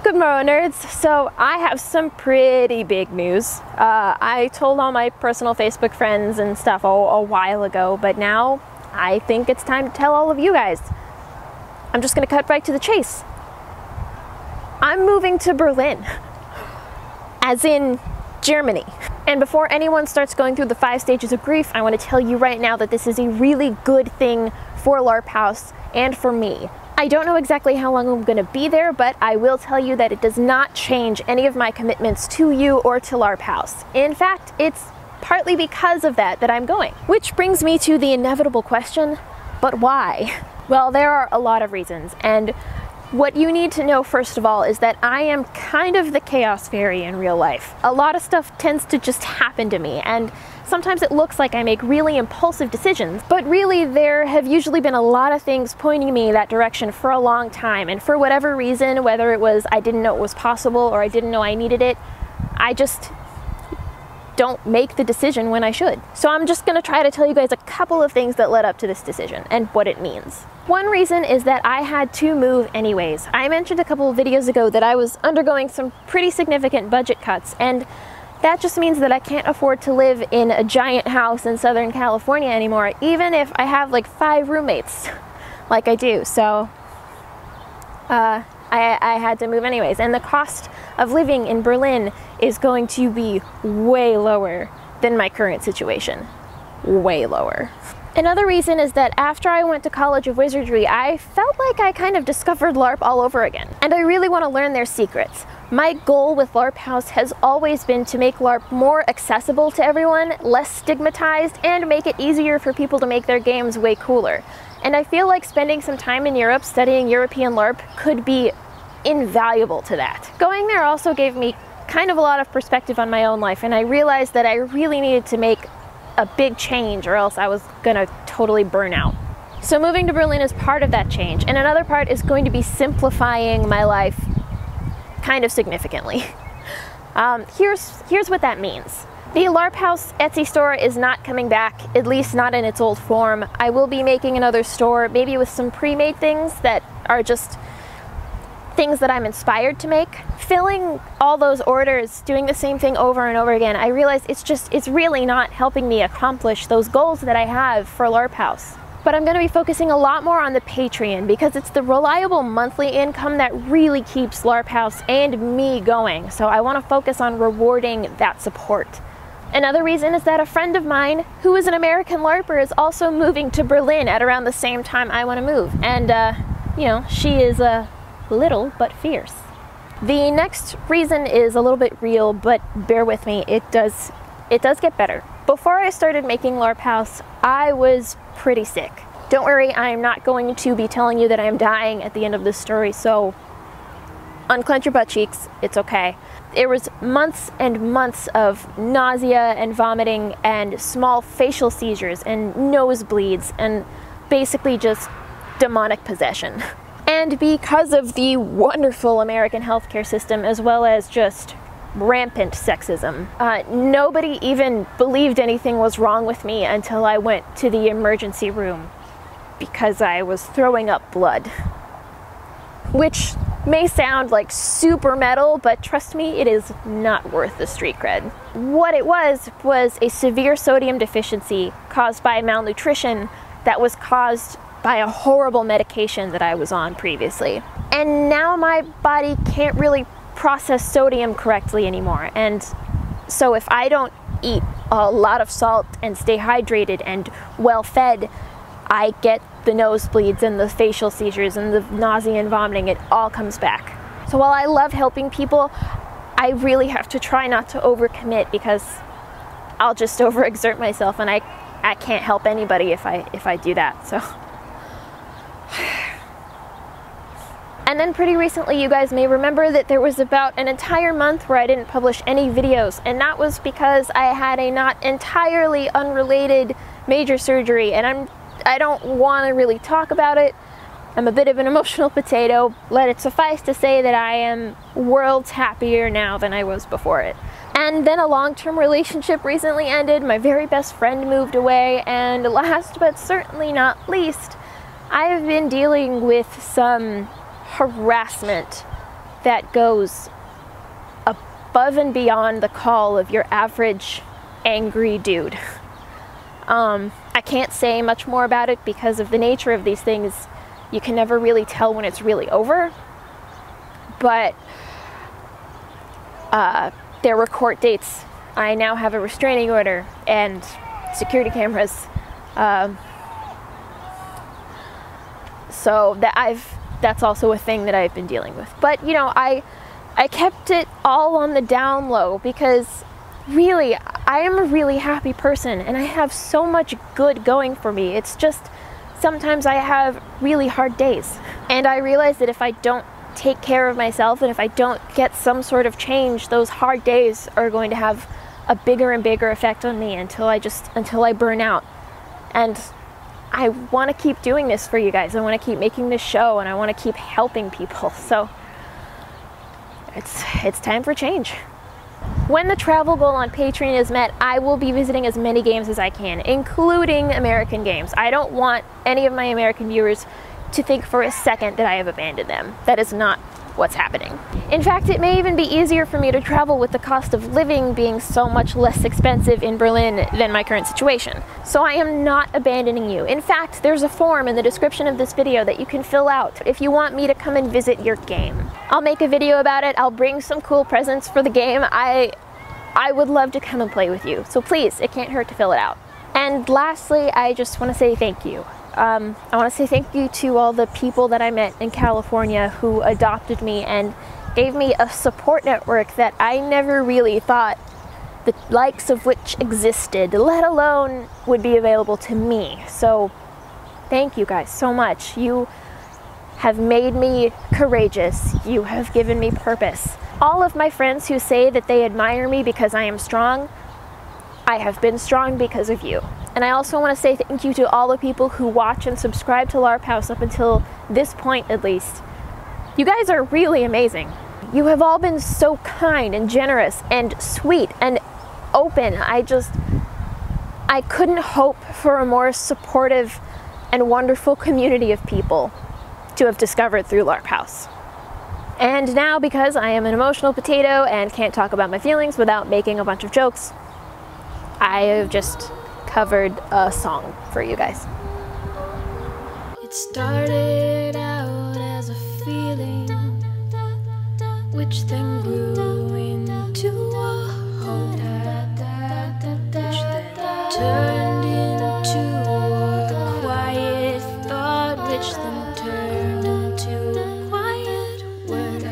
Good morning, nerds. So I have some pretty big news. I told all my personal Facebook friends and stuff a while ago, but now I think it's time to tell all of you guys. I'm just gonna cut right to the chase. I'm moving to Berlin, as in Germany. And before anyone starts going through the 5 stages of grief, I want to tell you right now that this is a really good thing for LarpHouse and for me. I don't know exactly how long I'm going to be there, but I will tell you that it does not change any of my commitments to you or to LarpHouse. In fact, it's partly because of that I'm going. Which brings me to the inevitable question, but why? Well, there are a lot of reasons, and what you need to know first of all is that I am kind of the chaos fairy in real life. A lot of stuff tends to just happen to me, and sometimes it looks like I make really impulsive decisions, but really there have usually been a lot of things pointing me that direction for a long time, and for whatever reason, whether it was I didn't know it was possible or I didn't know I needed it, I just don't make the decision when I should. So I'm just gonna try to tell you guys a couple of things that led up to this decision and what it means. One reason is that I had to move anyways. I mentioned a couple of videos ago that I was undergoing some pretty significant budget cuts, and that just means that I can't afford to live in a giant house in Southern California anymore, even if I have like 5 roommates, like I do. So I had to move anyways, and the cost of living in Berlin is going to be way lower than my current situation. Way lower. Another reason is that after I went to College of Wizardry, I felt like I kind of discovered LARP all over again, and I really want to learn their secrets. My goal with LarpHouse has always been to make LARP more accessible to everyone, less stigmatized, and make it easier for people to make their games way cooler. And I feel like spending some time in Europe studying European LARP could be invaluable to that. Going there also gave me kind of a lot of perspective on my own life, and I realized that I really needed to make a big change or else I was gonna totally burn out. So moving to Berlin is part of that change, and another part is going to be simplifying my life kind of significantly. Here's what that means. The LarpHouse Etsy store is not coming back, at least not in its old form. I will be making another store, maybe with some pre-made things that are just things that I'm inspired to make. Filling all those orders, doing the same thing over and over again, I realize it's really not helping me accomplish those goals that I have for LarpHouse. But I'm going to be focusing a lot more on the Patreon because it's the reliable monthly income that really keeps LarpHouse and me going. So I want to focus on rewarding that support. Another reason is that a friend of mine who is an American LARPer is also moving to Berlin at around the same time I want to move. And, you know, she is little but fierce. The next reason is a little bit real, but bear with me, it does get better. Before I started making LarpHouse, I was pretty sick. Don't worry, I'm not going to be telling you that I'm dying at the end of this story, so unclench your butt cheeks, it's okay. There was months and months of nausea and vomiting and small facial seizures and nosebleeds and basically just demonic possession. And because of the wonderful American healthcare system, as well as just rampant sexism, nobody even believed anything was wrong with me until I went to the emergency room because I was throwing up blood. Which may sound like super metal, but trust me, it is not worth the street cred. What it was a severe sodium deficiency caused by malnutrition that was caused by a horrible medication that I was on previously. And now my body can't really process sodium correctly anymore. And so if I don't eat a lot of salt and stay hydrated and well fed, I get the nosebleeds and the facial seizures and the nausea and vomiting. It all comes back. So while I love helping people, I really have to try not to overcommit because I'll just overexert myself, and I can't help anybody if I do that. So. And then pretty recently, you guys may remember that there was about an entire month where I didn't publish any videos, and that was because I had a not entirely unrelated major surgery, and I don't want to really talk about it. I'm a bit of an emotional potato. Let it suffice to say that I am worlds happier now than I was before it. And then a long-term relationship recently ended, my very best friend moved away, and last but certainly not least, I have been dealing with some harassment that goes above and beyond the call of your average angry dude. I can't say much more about it because of the nature of these things. You can never really tell when it's really over. But there were court dates. I now have a restraining order and security cameras. So that's also a thing that I've been dealing with. But you know, I kept it all on the down low because really, I am a really happy person and I have so much good going for me. It's just sometimes I have really hard days. And I realize that if I don't take care of myself and if I don't get some sort of change, those hard days are going to have a bigger and bigger effect on me until I burn out. And I want to keep doing this for you guys. I want to keep making this show and I want to keep helping people. So it's time for change. When the travel goal on Patreon is met, I will be visiting as many games as I can, including American games. I don't want any of my American viewers to think for a second that I have abandoned them. That is not what's happening. In fact, it may even be easier for me to travel with the cost of living being so much less expensive in Berlin than my current situation. So I am not abandoning you. In fact, there's a form in the description of this video that you can fill out if you want me to come and visit your game. I'll make a video about it. I'll bring some cool presents for the game. I would love to come and play with you. So please, it can't hurt to fill it out. And lastly, I just want to say thank you. I want to say thank you to all the people that I met in California who adopted me and gave me a support network that I never really thought the likes of which existed, let alone would be available to me. So thank you guys so much. You have made me courageous. You have given me purpose. All of my friends who say that they admire me because I am strong, I have been strong because of you. And I also want to say thank you to all the people who watch and subscribe to LarpHouse up until this point at least. You guys are really amazing. You have all been so kind and generous and sweet and open. I couldn't hope for a more supportive and wonderful community of people to have discovered through LarpHouse. And now, because I am an emotional potato and can't talk about my feelings without making a bunch of jokes, I have just covered a song for you guys. It started out as a feeling, which then grew into a hope, which then turned into a quiet thought, which then turned into a quiet word.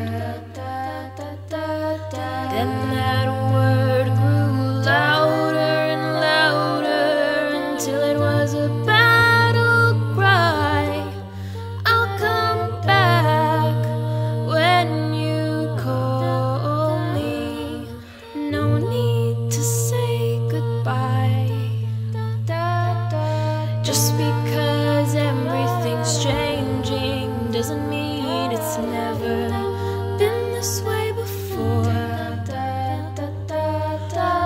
Then that word grew louder and louder until it was a battle cry. I'll come back when you call me. No need to say goodbye. Just because everything's changing doesn't mean it's never been this way before.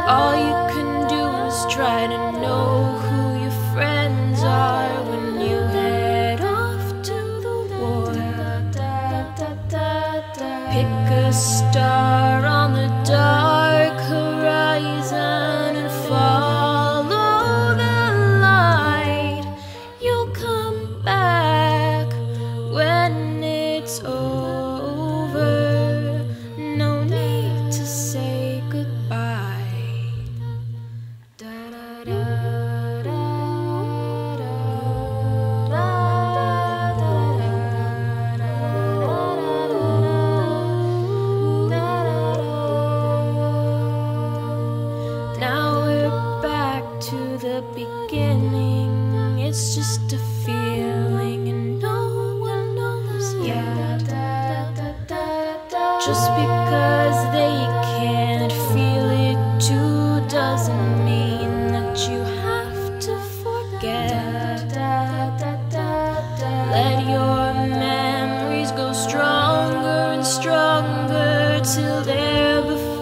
All you can do is try to know who your friends are when you head off to the war. Pick a star on the dark horizon and follow the light. You'll come back when it's over. No need to say goodbye. Now we're back to the beginning. It's just a feeling and no one knows yet. Just because they can't feel it too doesn't mean that you have to forget. Let your memories go stronger and stronger till they're before